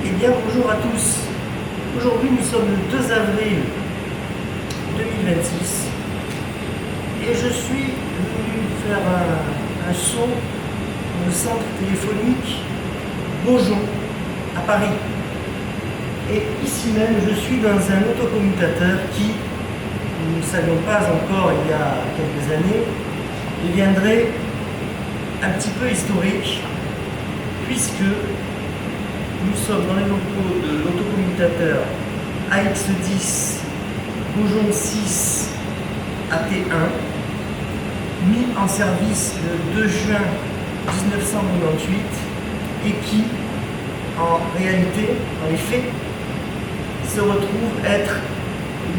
Eh bien, bonjour à tous. Aujourd'hui, nous sommes le 2 avril 2026 et je suis venu faire un saut dans le centre téléphonique Beaujon à Paris. Et ici même, je suis dans un autocommutateur qui, nous ne savions pas encore il y a quelques années, deviendrait un petit peu historique, puisque nous sommes dans les locaux de l'autocommutateur AX10 Beaujon 6 AT1, mis en service le 2 juin 1998 et qui, en réalité, dans les faits, se retrouve être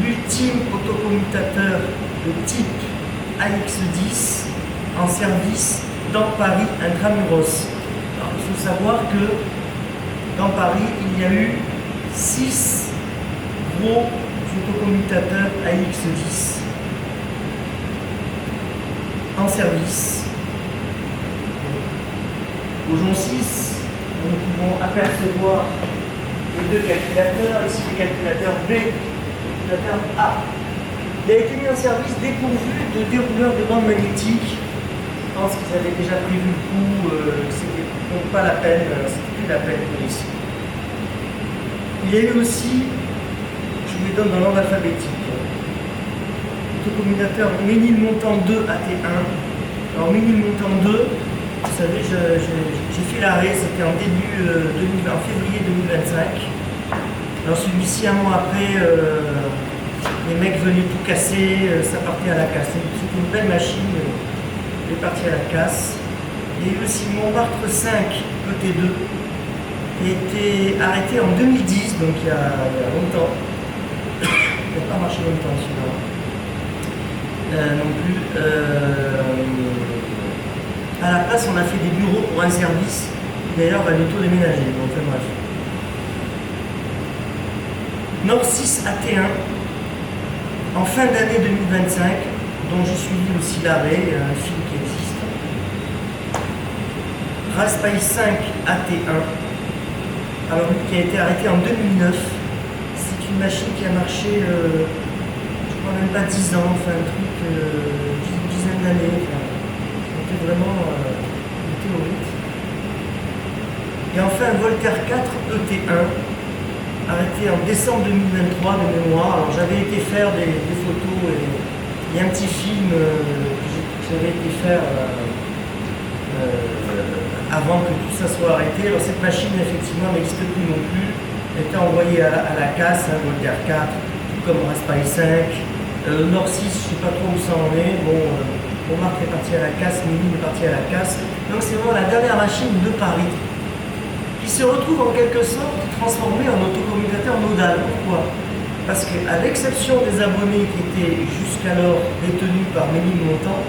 l'ultime autocommutateur de type AX10 en service dans Paris intramuros. Alors, il faut savoir que dans Paris, il y a eu 6 gros autocommutateurs AX10 en service. Beaujon 6, nous pouvons apercevoir les deux calculateurs, ici le calculateur B, le calculateur A. Il a été mis en service dépourvu de dérouleur de bande magnétique. Je pense qu'ils avaient déjà prévu le coup, c'était donc pas la peine, c'était plus la peine pour ici. Il y a eu aussi, je vous les donne dans l'ordre alphabétique, autocommutateur Ménilmontant 2 AT1. Alors Ménilmontant 2, vous savez, j'ai fait l'arrêt, c'était en en février 2025. Alors celui-ci, un mois après, les mecs venaient tout casser, ça partait à la casse. C'était une belle machine, elle est partie à la casse. Il y a eu aussi Montmartre 5 ET2, qui a été arrêté en 2010, donc il y a longtemps. Il n'a pas marché longtemps celui-là. Non plus. À la place, on a fait des bureaux pour un service qui d'ailleurs va bientôt déménager. Donc, enfin, bref. Nord 6 AT1, en fin d'année 2025, dont j'ai suivi aussi l'arrêt, un film qui existe. Raspberry 5 AT1, alors lui qui a été arrêté en 2009. C'est une machine qui a marché, je crois même pas 10 ans, enfin un truc, une dizaine d'années. Enfin, c'était vraiment théorique. Et enfin Voltaire 4 ET1, arrêté en décembre 2023 de mémoire. Alors j'avais été faire des photos et il y a un petit film que j'avais été faire avant que tout ça soit arrêté. Alors cette machine effectivement n'existe plus non plus. Elle était envoyée à la casse, Voltaire 4, tout comme Raspberry 5. Nord 6, je ne sais pas trop où ça en est. Bon, Montmartre est parti à la casse, Ménil est parti à la casse. Donc c'est vraiment la dernière machine de Paris qui se retrouve en quelque sorte transformée en autocommutateur nodal. Pourquoi? Parce qu'à l'exception des abonnés qui étaient jusqu'alors détenus par Ménilmontant,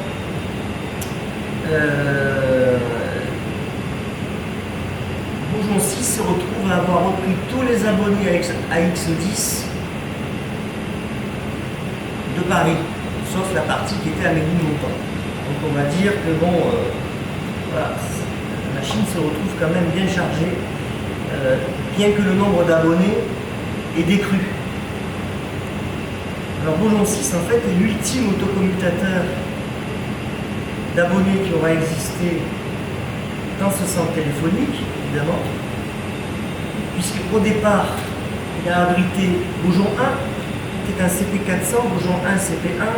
Beaujon 6 se retrouve à avoir repris tous les abonnés à X10 de Paris, sauf la partie qui était à Ménilmontant. Donc on va dire que bon, voilà, la machine se retrouve quand même bien chargée, bien que le nombre d'abonnés ait décru. Alors Beaujon 6 en fait est l'ultime autocommutateur d'abonnés qui aura existé dans ce centre téléphonique, évidemment, puisqu'au départ, il a abrité Beaujon 1, qui est un CP400, Beaujon 1 CP1,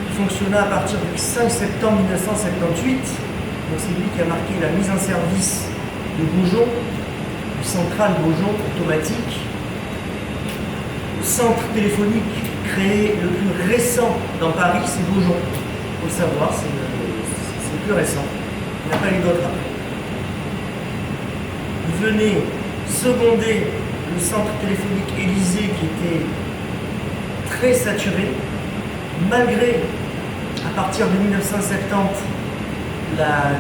qui fonctionna à partir du 5 septembre 1978. Donc c'est lui qui a marqué la mise en service de Beaujon, du central Beaujon automatique. Le centre téléphonique créé le plus récent dans Paris, c'est Beaujon. Il faut le savoir, c'est le plus récent. Il n'y en a pas eu d'autres après. Il venait seconder le centre téléphonique Élysée qui était très saturé, malgré, à partir de 1970, la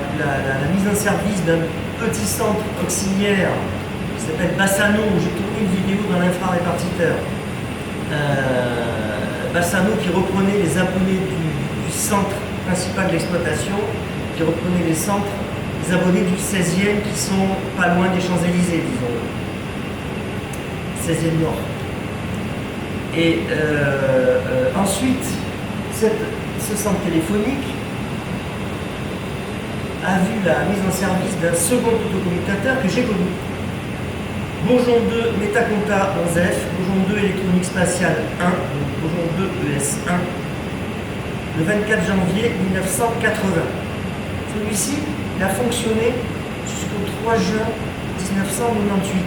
mise en service d'un petit centre auxiliaire qui s'appelle Bassano, où j'ai tourné une vidéo dans l'infrarépartiteur. Bassano qui reprenait les abonnés du centre principal de l'exploitation, qui reprenait les abonnés du 16e qui sont pas loin des Champs-Élysées, disons. 16e Nord. Et ensuite, ce centre téléphonique a vu la mise en service d'un second autocommutateur que j'ai connu. Bourgeon 2 Metaconta 11F, Bourgeon 2 Électronique Spatiale 1, donc Bourgeon 2 ES1, le 24 janvier 1980. Celui-ci, il a fonctionné jusqu'au 3 juin 1998.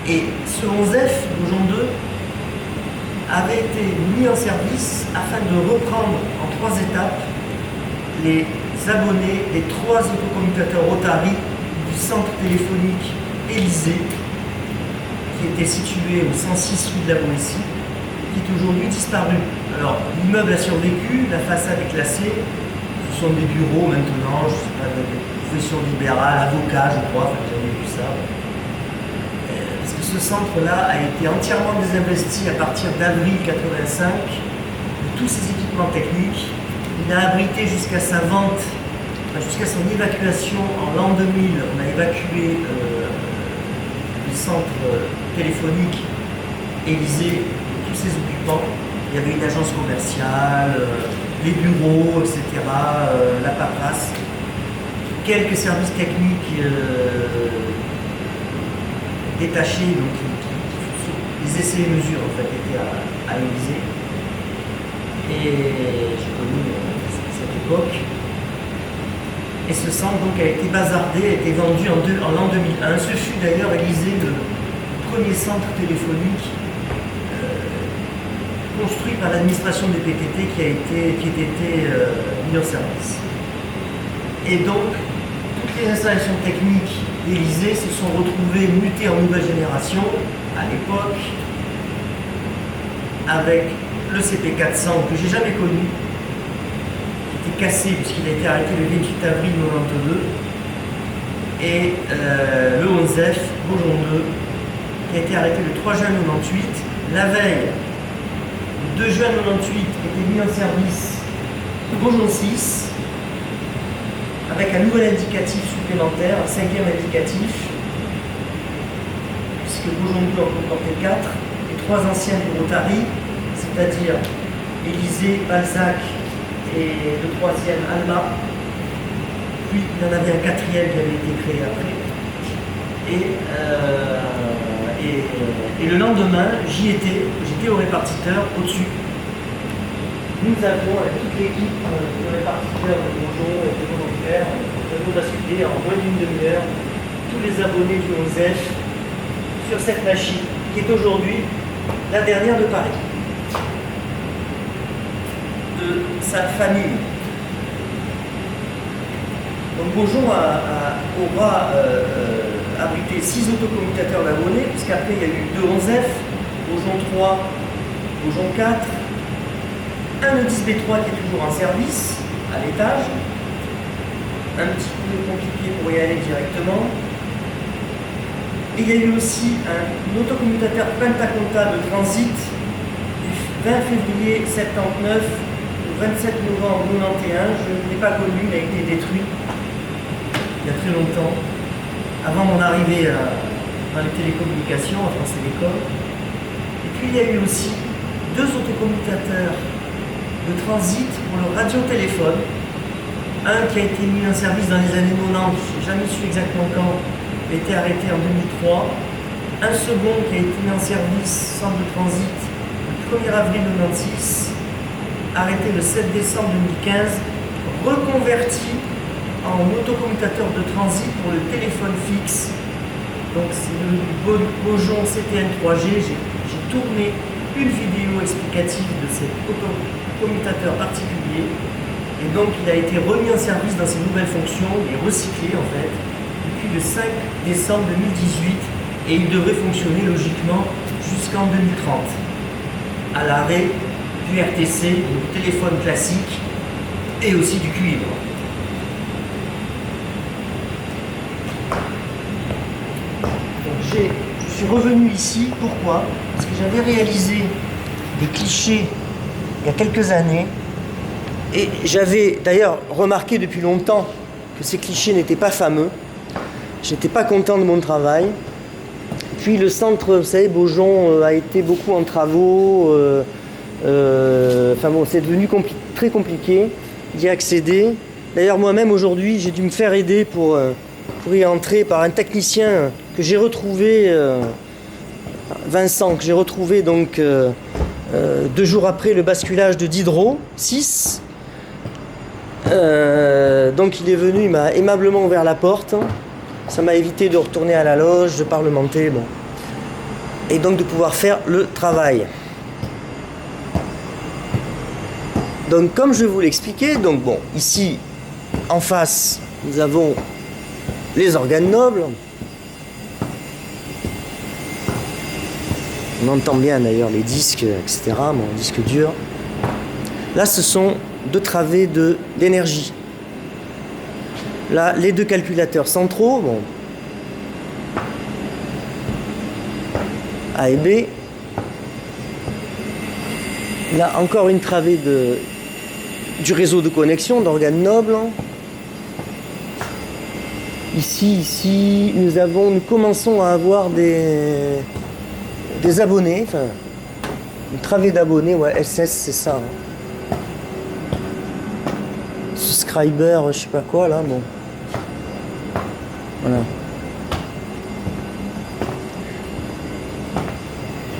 Et ce 11F, Bourgeon 2, avait été mis en service afin de reprendre en 3 étapes les abonnés des 3 autocommutateurs Rotary du centre téléphonique Élysée, qui était situé au 106 rue de la Boétie, qui est aujourd'hui disparu. Alors, l'immeuble a survécu, la façade est classée, ce sont des bureaux maintenant, je ne sais pas, de profession libérale, avocat, je crois, enfin, j'avais vu ça. Parce que ce centre-là a été entièrement désinvesti à partir d'avril 85 de tous ses équipements techniques. Il a abrité jusqu'à sa vente, jusqu'à son évacuation en l'an 2000. On a évacué le centre téléphonique Élysée, tous ses occupants. Il y avait une agence commerciale, les bureaux, etc., la paperasse, quelques services techniques détachés, donc les essais et mesures en fait étaient à Élysée. Et j'ai connu cette époque. Et ce centre donc a été bazardé, a été vendu en l'an 2001. Ce fut d'ailleurs Élysée le premier centre téléphonique construit par l'administration des PTT qui était mis en service. Et donc, toutes les installations techniques d'Élysée se sont retrouvées mutées en nouvelle génération à l'époque, avec le CP400 que j'ai jamais connu, qui était cassé puisqu'il a été arrêté le 28 avril 1992, et le 11F, Bourgeon 2, qui a été arrêté le 3 juin 1998. La veille, le 2 juin 1998, était mis en service le Bourgeon 6, avec un nouvel indicatif supplémentaire, un 5e indicatif, puisque Bourgeon 2 en comportait 4, et 3 anciens pour Rotary, c'est-à-dire Élysée, Balzac et le 3e Alma. Puis il y en avait un 4e qui avait été créé après. Et le lendemain, j'étais au répartiteur au-dessus. Nous avons, avec toute l'équipe de répartiteurs de Bourgeon et de volontaires, nous avons basculé en moins d'une demi-heure tous les abonnés du 11F sur cette machine, qui est aujourd'hui la dernière de Paris. De sa famille. Donc Bourgeon aura abrité 6 autocommutateurs d'abonnés, puisqu'après il y a eu 2 11F, Bourgeon 3, Bourgeon 4, un E10B3 qui est toujours en service à l'étage, un petit peu compliqué pour y aller directement. Et il y a eu aussi un autocommutateur Pentaconta de transit du 20 février 79 au 27 novembre 91. Je ne l'ai pas connu, il a été détruit il y a très longtemps, avant mon arrivée dans les télécommunications, à France Télécom. Et puis il y a eu aussi 2 autocommutateurs de transit pour le radiotéléphone. Un qui a été mis en service dans les années 90, je n'ai jamais su exactement quand, a été arrêté en 2003. Un second qui a été mis en service, centre de transit, le 1er avril 1996, arrêté le 7 décembre 2015, reconverti en autocommutateur de transit pour le téléphone fixe. Donc c'est le Bourgeon CTN 3G. J'ai tourné une vidéo explicative de cet autocommutateur particulier. Et donc il a été remis en service dans ses nouvelles fonctions et recyclé en fait depuis le 5 décembre 2018. Et il devrait fonctionner logiquement jusqu'en 2030. À l'arrêt du RTC, du téléphone classique et aussi du cuivre. Je suis revenu ici, pourquoi? Parce que j'avais réalisé des clichés il y a quelques années et j'avais d'ailleurs remarqué depuis longtemps que ces clichés n'étaient pas fameux. Je n'étais pas content de mon travail Puis le centre, vous savez, Beaujon a été beaucoup en travaux. Enfin bon, c'est devenu très compliqué d'y accéder. D'ailleurs, moi-même aujourd'hui, j'ai dû me faire aider pour y entrer par un technicien que j'ai retrouvé, Vincent, que j'ai retrouvé donc 2 jours après le basculage de Diderot 6. Donc il est venu, il m'a aimablement ouvert la porte. Ça m'a évité de retourner à la loge, de parlementer, bon. Et donc de pouvoir faire le travail. Donc comme je vous l'expliquais, donc bon, ici en face, nous avons les organes nobles. On entend bien d'ailleurs les disques, etc. Bon, disques durs. Là, ce sont 2 travées d'énergie. Là, les 2 calculateurs centraux, bon, A et B. Là, encore une travée du réseau de connexion d'organes nobles. Ici, nous commençons à avoir des abonnés, enfin, une travée d'abonnés, ouais, SS, c'est ça. Hein. Subscriber, je sais pas quoi, là, bon. Voilà.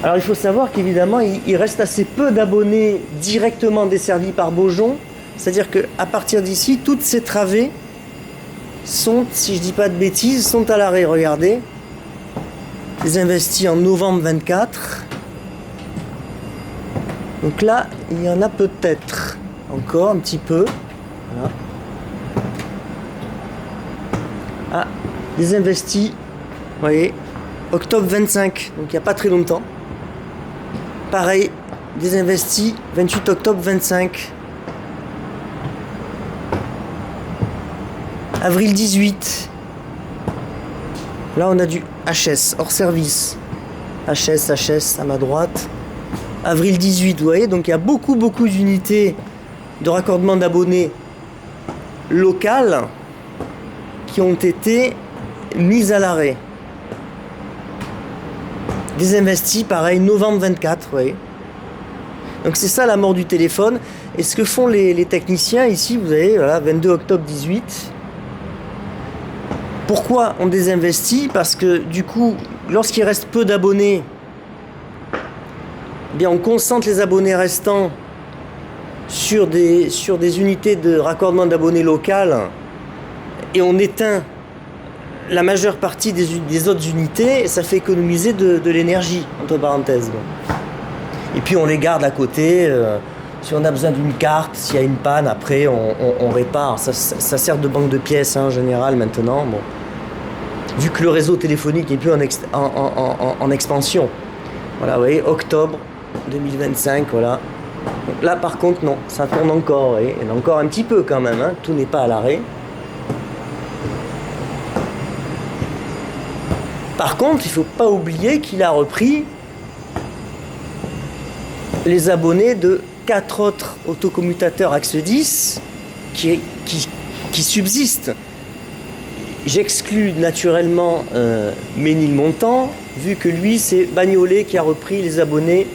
Alors, il faut savoir qu'évidemment, il reste assez peu d'abonnés directement desservis par Beaujon. C'est-à-dire qu'à partir d'ici, toutes ces travées sont, si je dis pas de bêtises, sont à l'arrêt. Regardez. Les investis en novembre 24. Donc là, il y en a peut-être encore un petit peu. Voilà. Ah, les investis, vous voyez, octobre 25, donc il n'y a pas très longtemps. Pareil, des investis, 28 octobre 25. Avril 18. Là, on a du HS, hors service. HS à ma droite. Avril 18, vous voyez, donc il y a beaucoup d'unités de raccordement d'abonnés locales qui ont été mises à l'arrêt. Des investis, pareil, novembre 24, vous voyez. Donc c'est ça la mort du téléphone. Et ce que font les techniciens ici, vous avez, voilà, 22 octobre 18. Pourquoi on désinvestit? Parce que du coup, lorsqu'il reste peu d'abonnés, eh bien on concentre les abonnés restants sur des unités de raccordement d'abonnés locales et on éteint la majeure partie des autres unités et ça fait économiser de l'énergie, entre parenthèses. Bon. Et puis on les garde à côté. Si on a besoin d'une carte, s'il y a une panne, après on répare. Ça sert de banque de pièces hein, en général maintenant. Bon. Vu que le réseau téléphonique n'est plus en expansion. Voilà, vous voyez, octobre 2025, voilà. Donc là par contre non, ça tourne encore, vous voyez. Il y en a encore un petit peu quand même, hein. Tout n'est pas à l'arrêt. Par contre, il ne faut pas oublier qu'il a repris les abonnés de 4 autres autocommutateurs Axe 10 qui subsistent. J'exclus naturellement Ménilmontant, vu que lui, c'est Bagnolet qui a repris les abonnés,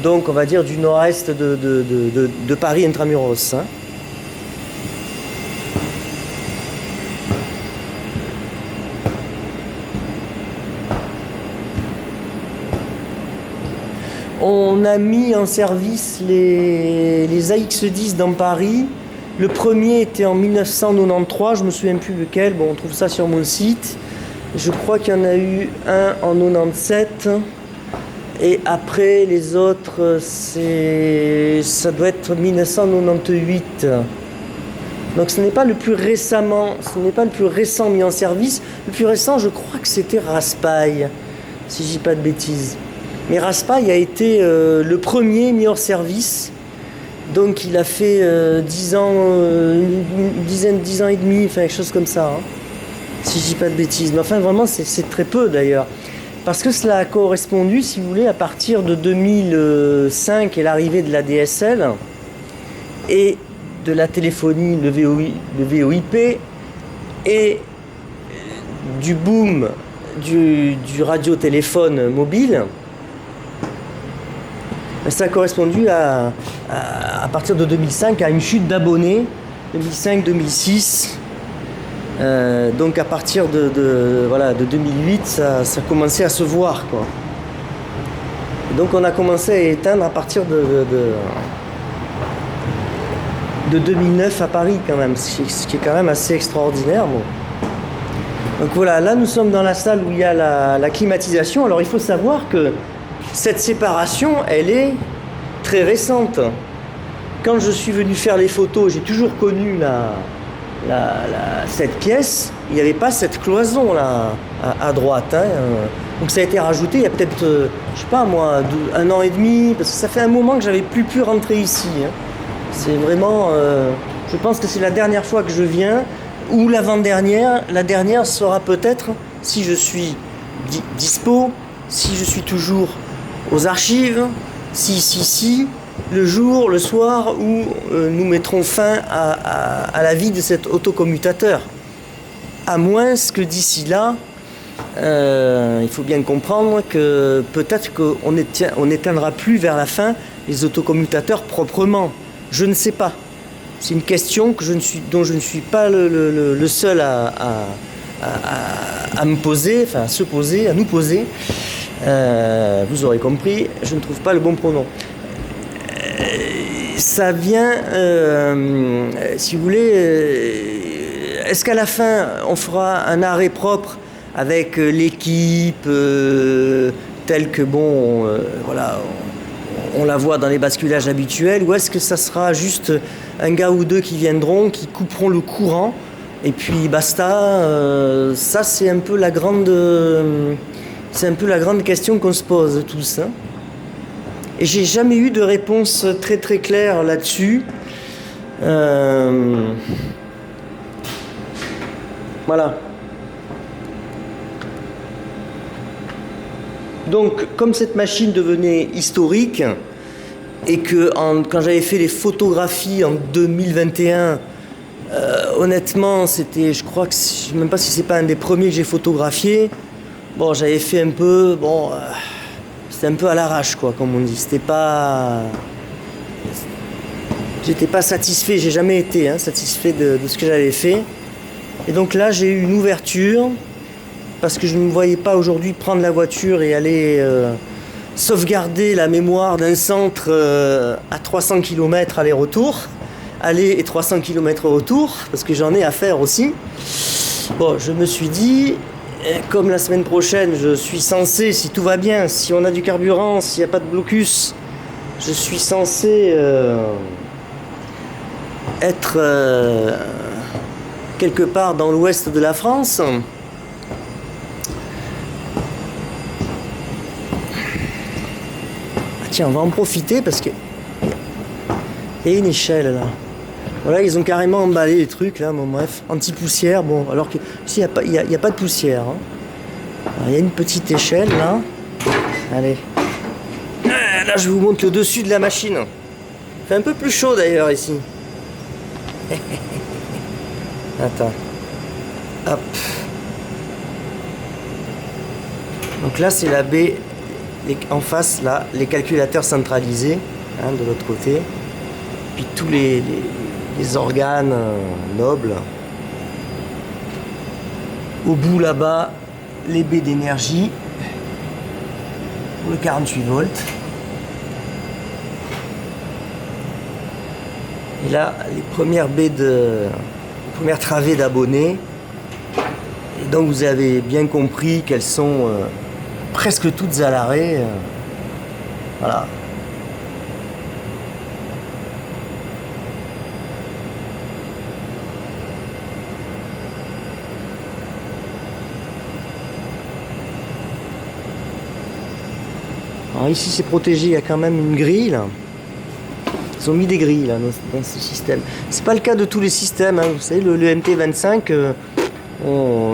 donc on va dire du nord-est de Paris intramuros. Hein. On a mis en service les AX10 dans Paris. Le premier était en 1993, je ne me souviens plus lequel. Bon, on trouve ça sur mon site. Je crois qu'il y en a eu un en 97. Et après, les autres, ça doit être 1998. Donc ce n'est pas le plus récent mis en service. Le plus récent, je crois que c'était Raspail, si je dis pas de bêtises. Mais Raspail a été le premier mis hors service. Donc il a fait 10 ans, une dizaine, 10 ans et demi, enfin quelque chose comme ça. Hein, si je dis pas de bêtises. Mais enfin vraiment c'est très peu d'ailleurs. Parce que cela a correspondu, si vous voulez, à partir de 2005 et l'arrivée de la DSL et de la téléphonie, le VoIP et du boom du radiotéléphone mobile, ça a correspondu à partir de 2005 à une chute d'abonnés, 2005-2006. Donc à partir de 2008, ça commençait à se voir, quoi. Et donc on a commencé à éteindre à partir de 2009 à Paris quand même, ce qui est quand même assez extraordinaire. Bon. Donc voilà, là nous sommes dans la salle où il y a la climatisation. Alors il faut savoir que cette séparation, elle est très récente. Quand je suis venu faire les photos, j'ai toujours connu cette pièce. Il n'y avait pas cette cloison là à droite. Hein. Donc ça a été rajouté il y a peut-être, je sais pas moi, 1 an et demi, parce que ça fait un moment que j'avais plus pu rentrer ici. Hein. C'est vraiment, je pense que c'est la dernière fois que je viens, ou l'avant-dernière. La dernière sera peut-être, si je suis dispo, si je suis toujours aux archives, si, le jour, le soir où nous mettrons fin à la vie de cet autocommutateur. À moins que d'ici là, il faut bien comprendre que peut-être qu'on n'éteindra plus vers la fin les autocommutateurs proprement. Je ne sais pas. C'est une question dont je ne suis pas le seul à me poser, enfin à se poser, à nous poser. Vous aurez compris, je ne trouve pas le bon pronom. Ça vient, si vous voulez, est-ce qu'à la fin on fera un arrêt propre avec l'équipe telle que on la voit dans les basculages habituels, ou est-ce que ça sera juste un gars ou deux qui viendront, qui couperont le courant et puis basta. Ça c'est un peu la grande question qu'on se pose tous, hein. Et j'ai jamais eu de réponse très très claire là-dessus. Voilà. Donc, comme cette machine devenait historique, et que quand j'avais fait les photographies en 2021, honnêtement, c'était, je crois que, je sais même pas si c'est pas un des premiers que j'ai photographié. Bon, j'avais fait un peu, c'était un peu à l'arrache, quoi, comme on dit. J'étais pas satisfait, j'ai jamais été satisfait de ce que j'avais fait. Et donc là, j'ai eu une ouverture, parce que je ne me voyais pas aujourd'hui prendre la voiture et aller sauvegarder la mémoire d'un centre à 300 km aller-retour, aller et 300 km retour, parce que j'en ai à faire aussi. Bon, je me suis dit, comme la semaine prochaine, je suis censé, si tout va bien, si on a du carburant, s'il n'y a pas de blocus, je suis censé être quelque part dans l'ouest de la France. Tiens, on va en profiter parce que il y a une échelle là. Voilà, ils ont carrément emballé les trucs là, bon bref, anti-poussière, bon, alors que si, il n'y a pas de poussière. Hein. Il y a une petite échelle là. Allez. Là, je vous montre le dessus de la machine. Il fait un peu plus chaud d'ailleurs ici. Attends. Hop. Donc là, c'est la baie. En face, là, les calculateurs centralisés, de l'autre côté. Puis tous les organes nobles. Au bout, là-bas, les baies d'énergie. Pour le 48 volts. Et là, les premières travées d'abonnés. Et donc, vous avez bien compris qu'elles sont presque toutes à l'arrêt. Voilà. Alors ici c'est protégé, il y a quand même une grille là. Ils ont mis des grilles là dans ce système. C'est pas le cas de tous les systèmes, hein. Vous savez, le MT25,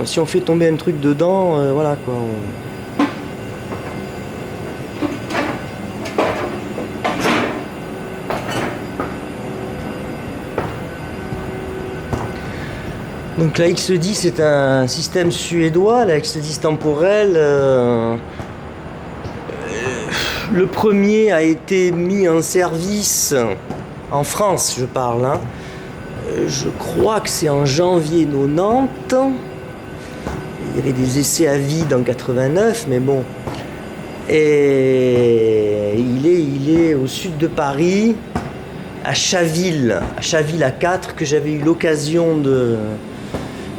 si on fait tomber un truc dedans, voilà quoi. Donc la X10 est un système suédois, la X10 temporelle. Le premier a été mis en service en France, je parle. Hein. Je crois que c'est en janvier 90. Il y avait des essais à vide en 89, mais bon. Et il est au sud de Paris, à Chaville à 4, que j'avais eu l'occasion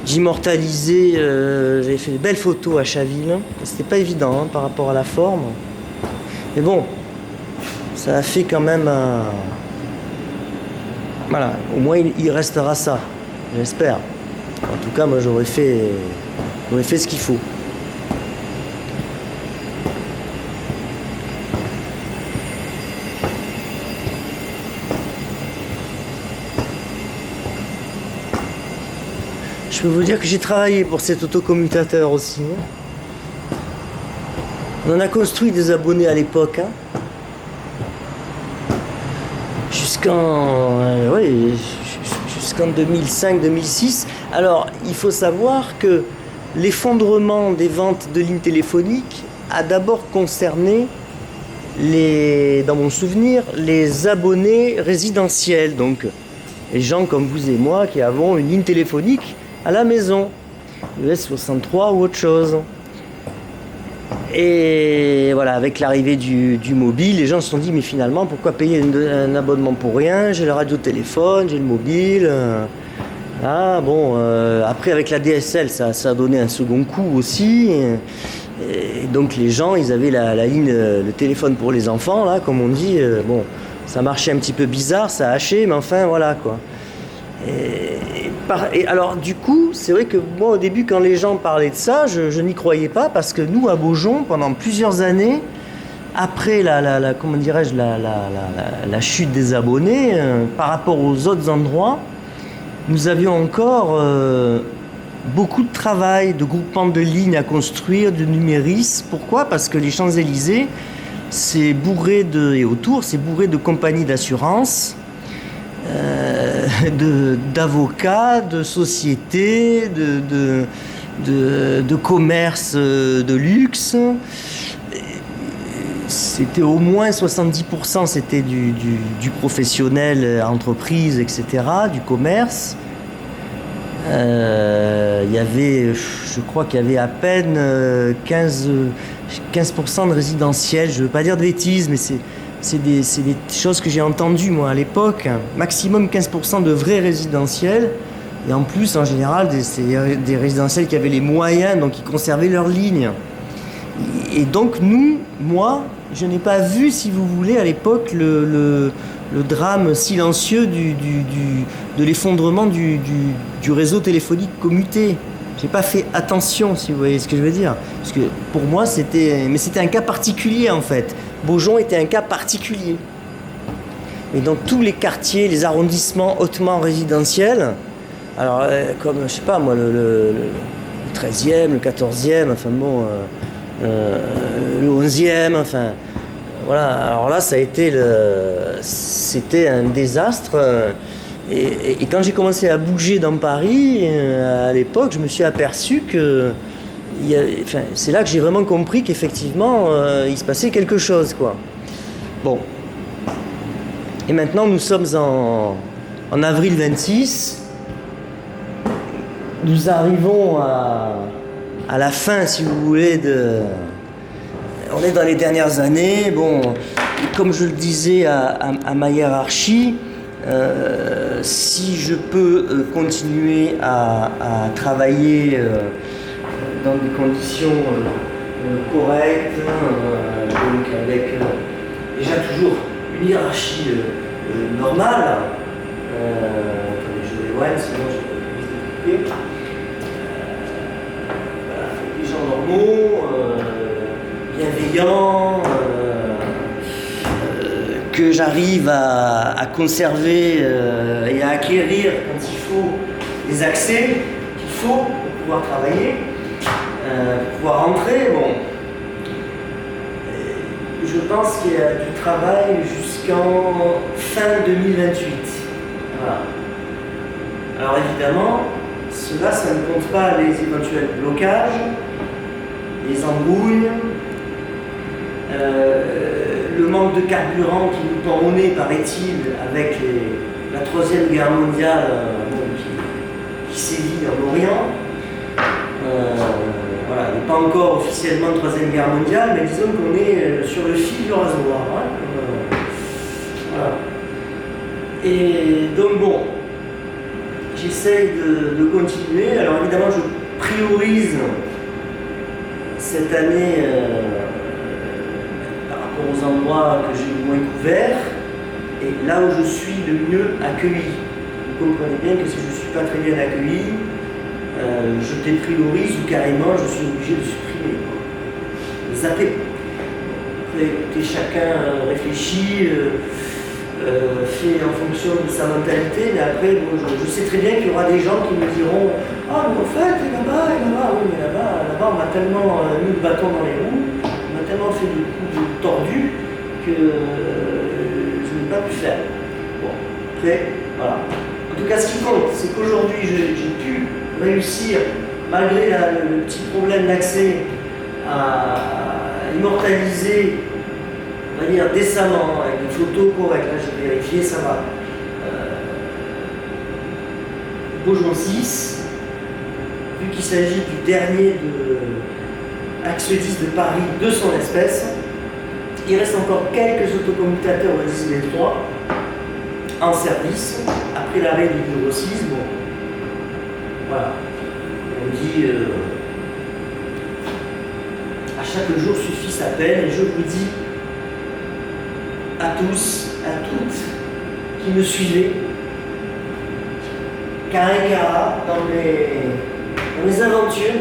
d'immortaliser. J'avais fait de belles photos à Chaville. C'était pas évident hein, par rapport à la forme. Mais bon, ça a fait quand même un... Voilà, au moins il restera ça, j'espère. En tout cas, moi j'aurais fait ce qu'il faut. Je peux vous dire que j'ai travaillé pour cet autocommutateur aussi. On en a construit des abonnés à l'époque. Hein. Jusqu'en 2005-2006. Alors, il faut savoir que l'effondrement des ventes de lignes téléphoniques a d'abord concerné, dans mon souvenir, les abonnés résidentiels. Donc, les gens comme vous et moi qui avons une ligne téléphonique à la maison, le S63 ou autre chose. Et voilà, avec l'arrivée du mobile, les gens se sont dit mais finalement pourquoi payer un abonnement pour rien? J'ai le radio-téléphone, j'ai le mobile. Après avec la DSL, ça a donné un second coup aussi. Et donc les gens, ils avaient la ligne, le téléphone pour les enfants, là, comme on dit. Ça marchait un petit peu bizarre, ça hachait, mais enfin voilà quoi. Et alors du coup, c'est vrai que moi au début quand les gens parlaient de ça, je n'y croyais pas parce que nous à Beaujon, pendant plusieurs années, après la chute des abonnés, par rapport aux autres endroits, nous avions encore beaucoup de travail, de groupements de lignes à construire, de numérisme. Pourquoi? Parce que les Champs-Élysées, et autour, c'est bourré de compagnies d'assurance. D'avocats, de sociétés, de commerces de luxe. C'était au moins 70%, c'était du professionnel, entreprise, etc., du commerce. Je crois qu'il y avait à peine 15% de résidentiel. Je ne veux pas dire de bêtises, mais c'est des choses que j'ai entendues moi à l'époque. Maximum 15% de vrais résidentiels. Et en plus, en général, c'est des résidentiels qui avaient les moyens, donc qui conservaient leur ligne. Et donc moi, je n'ai pas vu, si vous voulez, à l'époque, le drame silencieux de l'effondrement du réseau téléphonique commuté. J'ai pas fait attention, si vous voyez ce que je veux dire. Parce que pour moi, c'était un cas particulier en fait. Beaujon était un cas particulier. Mais dans tous les quartiers, les arrondissements hautement résidentiels, alors comme, je sais pas moi, le 13e, le 14e, enfin bon, le 11e, enfin, voilà. Alors là, c'était un désastre. Et quand j'ai commencé à bouger dans Paris, à l'époque, je me suis aperçu que... c'est là que j'ai vraiment compris qu'effectivement, il se passait quelque chose, quoi. Bon. Et maintenant, nous sommes en avril 26. Nous arrivons à la fin, si vous voulez, on est dans les dernières années. Bon, comme je le disais à ma hiérarchie, si je peux continuer à travailler dans des conditions correctes, donc avec déjà toujours une hiérarchie normale, je m'éloigne sinon je peux plus m'occuper, des gens normaux, bienveillants, que j'arrive à conserver et à acquérir quand il faut les accès qu'il faut pour pouvoir travailler, pour pouvoir rentrer. Bon, je pense qu'il y a du travail jusqu'en fin 2028. Voilà. Alors évidemment, cela, ça ne compte pas les éventuels blocages, les embrouilles, le manque de carburant qui nous tend au nez, paraît-il, avec la Troisième Guerre mondiale qui sévit en Orient. Voilà, il n'est pas encore officiellement Troisième Guerre mondiale, mais disons qu'on est sur le fil du rasoir. Hein. Voilà. Et donc bon, j'essaye de continuer. Alors évidemment, je priorise cette année par rapport aux endroits que j'ai le moins couverts et là où je suis le mieux accueilli. Vous comprenez bien que si je ne suis pas très bien accueilli, je dépriorise ou carrément je suis obligé de supprimer, de zapper. Après, écoutez, chacun réfléchit, fait en fonction de sa mentalité, mais après, bon, je sais très bien qu'il y aura des gens qui me diront « Ah, mais en fait, et là-bas, oui, mais là-bas, on m'a tellement mis le bâton dans les roues, on m'a tellement fait des coups tordus que je n'ai pas pu faire. » Bon, après, voilà. En tout cas, ce qui compte, c'est qu'aujourd'hui, j'ai pu réussir, malgré le petit problème d'accès, à immortaliser, on va dire décemment, avec des photos correctes. Là, j'ai vérifié, ça va. Beaujon 6, vu qu'il s'agit du dernier de Axe 10 de Paris de son espèce, il reste encore quelques autocommutateurs au 10B3 en service, après l'arrêt du numéro 6. Bon, voilà. On dit à chaque jour suffit sa peine, et je vous dis à tous, à toutes qui me suivez, qu'à un cas dans mes aventures,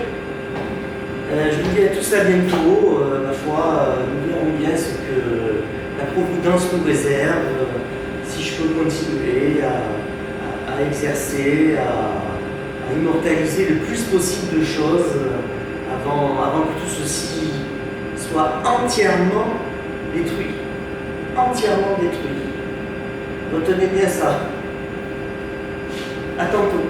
je vous dis à tous à bientôt. Ma foi, nous verrons bien ce que la Providence nous réserve, si je peux continuer à exercer, à immortaliser le plus possible de choses avant que tout ceci soit entièrement détruit. Entièrement détruit. Retenez bien ça. À tantôt.